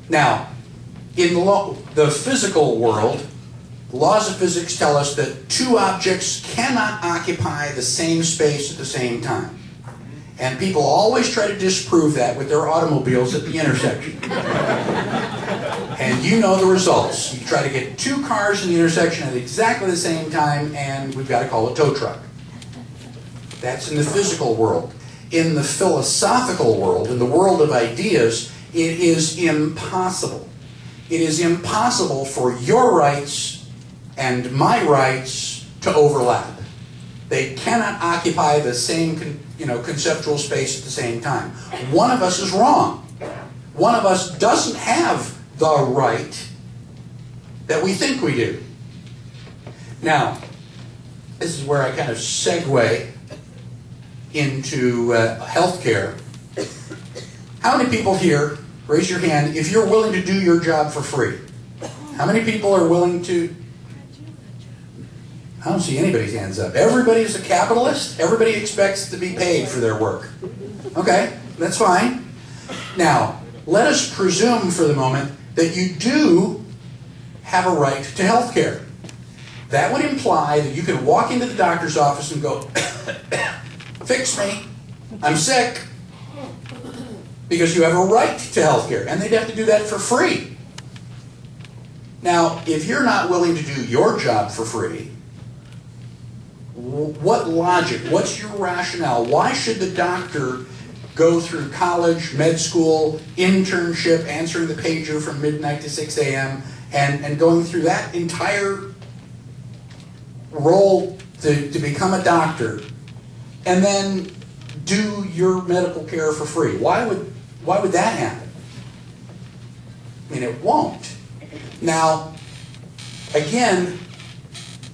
Now, in the physical world, the laws of physics tell us that two objects cannot occupy the same space at the same time. And people always try to disprove that with their automobiles at the intersection. And you know the results. You try to get two cars in the intersection at exactly the same time, and we've got to call a tow truck. That's in the physical world. In the philosophical world, in the world of ideas, it is impossible. It is impossible for your rights and my rights to overlap. They cannot occupy the same conceptual space at the same time. One of us is wrong. One of us doesn't have the right that we think we do. Now, this is where I kind of segue into healthcare. How many people here, raise your hand, if you're willing to do your job for free? How many people are willing to? I don't see anybody's hands up. Everybody is a capitalist. Everybody expects to be paid for their work. Okay, that's fine. Now, let us presume for the moment that you do have a right to health care. That would imply that you could walk into the doctor's office and go, fix me, I'm sick, because you have a right to health care, and they'd have to do that for free. Now, if you're not willing to do your job for free, what logic, what's your rationale? Why should the doctor go through college, med school, internship, answering the pager from midnight to 6 a.m., and going through that entire role to become a doctor, and then do your medical care for free? Why would that happen? I mean, it won't. Now, again,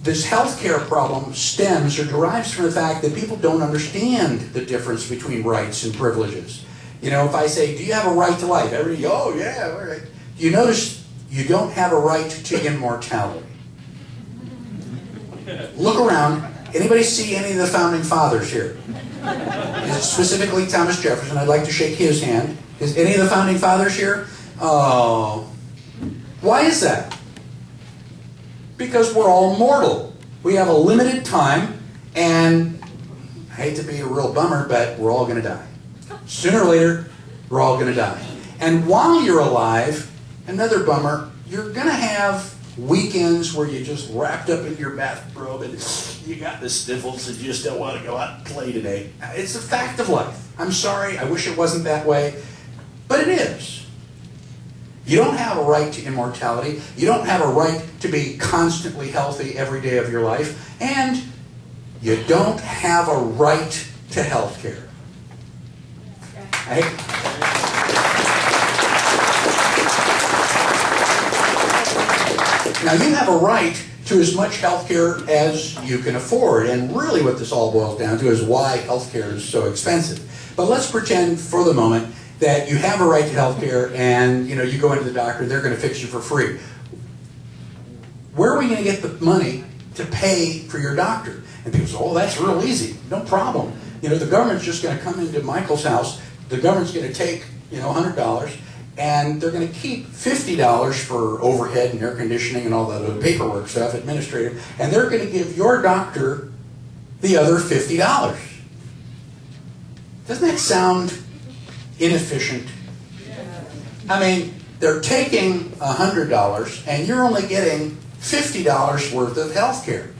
this healthcare problem stems or derives from the fact that people don't understand the difference between rights and privileges. You know, if I say, do you have a right to life? Everybody, oh yeah, all right. You notice you don't have a right to immortality. Look around. Anybody see any of the founding fathers here? Specifically Thomas Jefferson. I'd like to shake his hand. Is any of the founding fathers here? Oh. Why is that? Because we're all mortal. We have a limited time, and I hate to be a real bummer, but we're all going to die. Sooner or later, we're all going to die. And while you're alive, another bummer, you're going to have weekends where you're just wrapped up in your bathrobe and you got the sniffles and you just don't want to go out and play today. It's a fact of life. I'm sorry, I wish it wasn't that way, but it is. You don't have a right to immortality. You don't have a right to be constantly healthy every day of your life. And you don't have a right to health care. Right? Now, you have a right to as much health care as you can afford. And really what this all boils down to is why health care is so expensive. But let's pretend for the moment that you have a right to health care and you go into the doctor, they're going to fix you for free. Where are we going to get the money to pay for your doctor? And people say, oh, that's real easy. No problem. The government's just going to come into Michael's house. The government's going to take $100, and they're going to keep $50 for overhead and air conditioning and all that other paperwork stuff, administrative, and they're going to give your doctor the other $50. Doesn't that sound inefficient? I mean, they're taking $100 and you're only getting $50 worth of health care.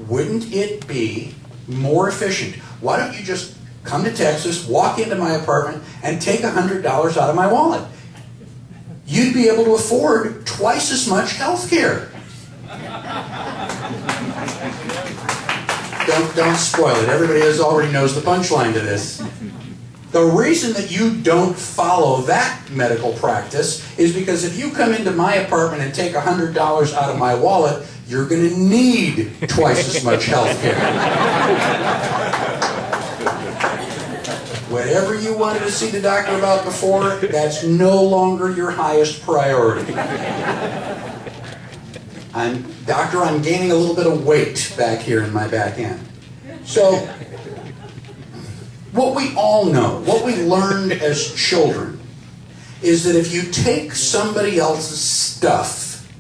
Wouldn't it be more efficient? Why don't you just come to Texas, walk into my apartment, and take $100 out of my wallet? You'd be able to afford twice as much health care. Don't spoil it. Everybody already knows the punchline to this. The reason that you don't follow that medical practice is because if you come into my apartment and take $100 out of my wallet, you're going to need twice as much health care. Whatever you wanted to see the doctor about before, that's no longer your highest priority. Doctor, I'm gaining a little bit of weight back here in my back end. So, what we all know, what we learned as children, is that if you take somebody else's stuff,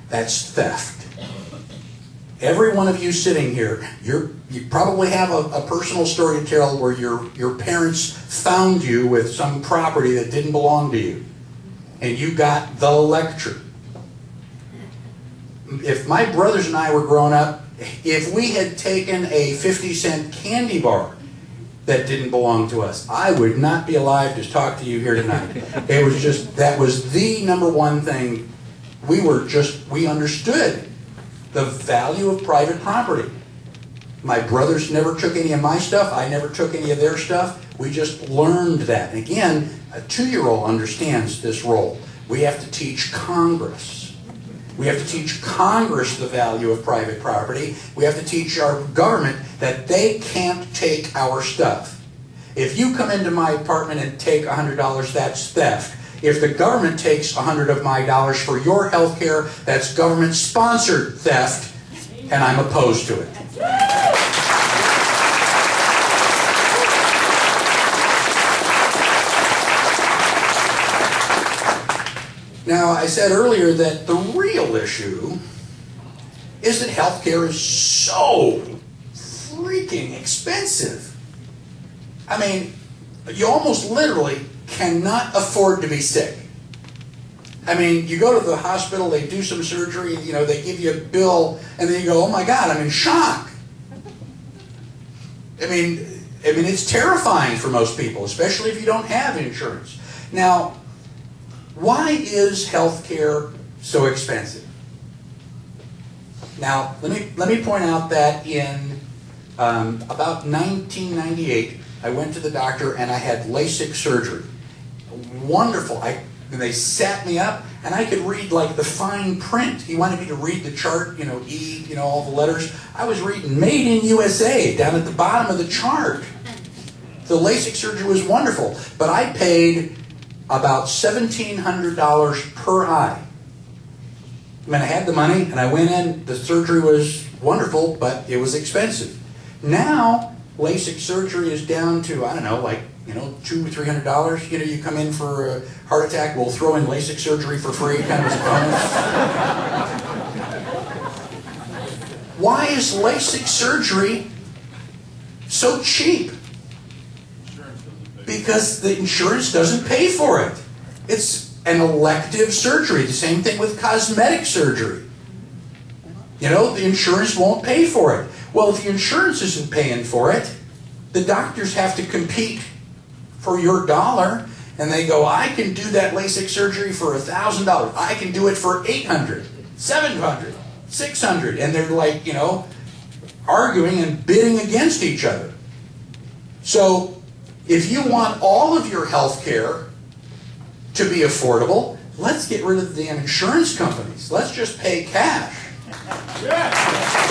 that's theft. Every one of you sitting here, you probably have a personal story to tell where your parents found you with some property that didn't belong to you, and you got the lecture. If my brothers and I were growing up, if we had taken a 50-cent candy bar that didn't belong to us, I would not be alive to talk to you here tonight. It was just, that was the number one thing. We understood the value of private property. My brothers never took any of my stuff. I never took any of their stuff. We just learned that. And again, a 2-year-old understands this role. We have to teach Congress. We have to teach Congress the value of private property. We have to teach our government that they can't take our stuff. If you come into my apartment and take $100, that's theft. If the government takes $100 of my dollars for your health care, that's government-sponsored theft, and I'm opposed to it. Now, I said earlier that the real issue is that health care is so freaking expensive. I mean, you almost literally cannot afford to be sick. I mean, you go to the hospital, they do some surgery, you know, they give you a bill, and then you go, oh my God, I'm in shock. I mean, it's terrifying for most people, especially if you don't have insurance. Now, why is health care so expensive? Now, let me point out that in about 1998, I went to the doctor and I had LASIK surgery. Wonderful. And they sat me up and I could read like the fine print. He wanted me to read the chart, you know, E, you know, all the letters. I was reading Made in USA down at the bottom of the chart. The LASIK surgery was wonderful, but I paid about $1,700 per eye. I mean, I had the money and I went in, the surgery was wonderful, but it was expensive. Now, LASIK surgery is down to, I don't know, like, you know, $200 or $300. You know, you come in for a heart attack, we'll throw in LASIK surgery for free, kind of as a bonus. Why is LASIK surgery so cheap? Because the insurance doesn't pay for it. It's an elective surgery. The same thing with cosmetic surgery. You know, the insurance won't pay for it. Well, if the insurance isn't paying for it, the doctors have to compete for your dollar, and they go, I can do that LASIK surgery for $1,000. I can do it for $800, $700, $600, and they're like, you know, arguing and bidding against each other. So, if you want all of your health care to be affordable, let's get rid of the insurance companies. Let's just pay cash. Yeah.